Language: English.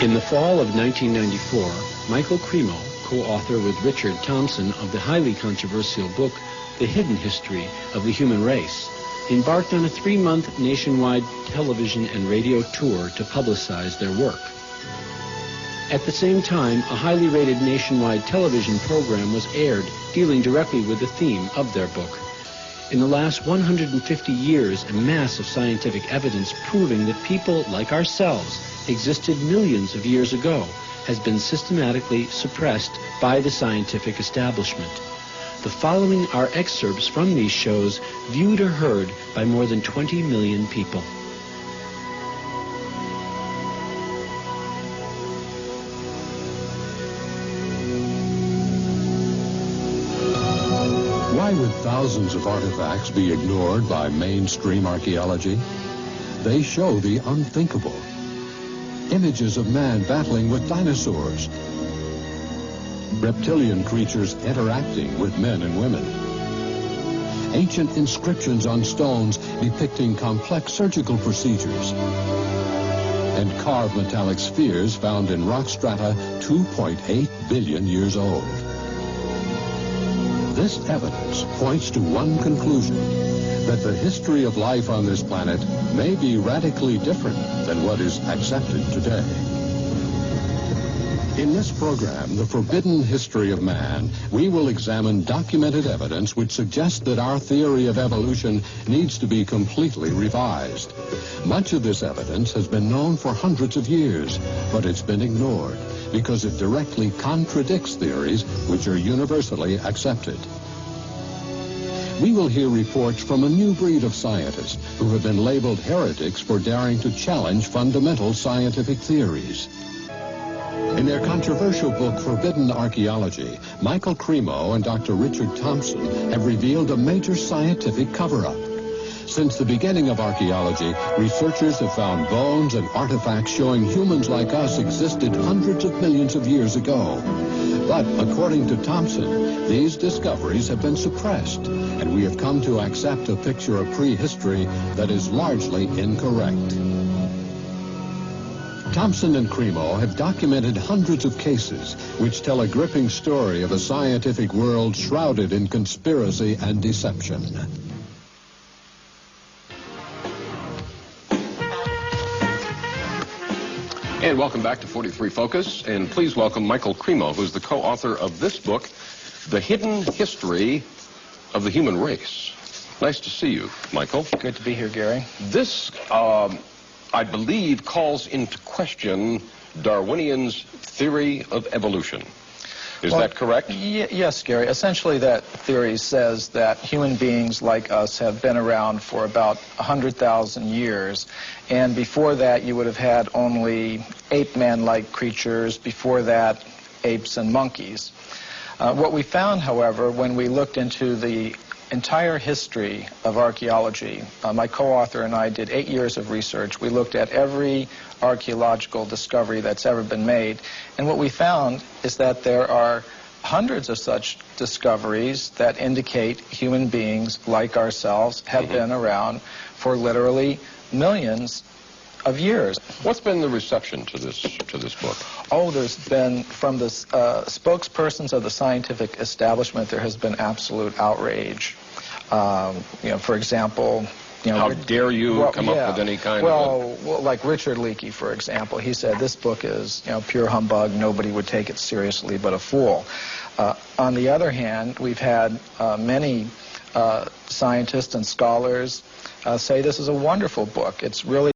In the fall of 1994, Michael Cremo, co-author with Richard Thompson of the highly controversial book, The Hidden History of the Human Race, embarked on a 3-month nationwide television and radio tour to publicize their work. At the same time, a highly rated nationwide television program was aired dealing directly with the theme of their book. In the last 150 years, a mass of scientific evidence proving that people like ourselves existed millions of years ago has been systematically suppressed by the scientific establishment. The following are excerpts from these shows viewed or heard by more than 20 million people. Why would thousands of artifacts be ignored by mainstream archaeology? They show the unthinkable. Images of man battling with dinosaurs. Reptilian creatures interacting with men and women. Ancient inscriptions on stones depicting complex surgical procedures. And carved metallic spheres found in rock strata 2.8 billion years old. This evidence points to one conclusion, that the history of life on this planet may be radically different than what is accepted today. In this program, The Forbidden History of Man, we will examine documented evidence which suggests that our theory of evolution needs to be completely revised. Much of this evidence has been known for hundreds of years, but it's been ignored because it directly contradicts theories which are universally accepted. We will hear reports from a new breed of scientists who have been labeled heretics for daring to challenge fundamental scientific theories. In their controversial book, Forbidden Archaeology, Michael Cremo and Dr. Richard Thompson have revealed a major scientific cover-up. Since the beginning of archaeology, researchers have found bones and artifacts showing humans like us existed hundreds of millions of years ago. But according to Thompson, these discoveries have been suppressed, and we have come to accept a picture of prehistory that is largely incorrect. Thompson and Cremo have documented hundreds of cases which tell a gripping story of a scientific world shrouded in conspiracy and deception. And welcome back to 43 Focus, and please welcome Michael Cremo, who's the co-author of this book, The Hidden History of the Human Race. Nice to see you, Michael. Good to be here, Gary. This, I believe, calls into question Darwinian's theory of evolution. Is that correct? Yes, Gary. Essentially, that theory says that human beings like us have been around for about 100,000 years. And before that, you would have had only ape-man-like creatures. Before that, apes and monkeys. What we found, however, when we looked into the entire history of archaeology, my co-author and I did 8 years of research. We looked at every archaeological discovery that's ever been made, and what we found is that there are hundreds of such discoveries that indicate human beings like ourselves have been around for literally millions of years. What's been the reception to this book? Oh, there's been, from the spokespersons of the scientific establishment, there has been absolute outrage. For example, how dare you come up with any kind of well, like Richard Leakey, for example, he said this book is pure humbug. Nobody would take it seriously but a fool. On the other hand, we've had many scientists and scholars say this is a wonderful book. It's really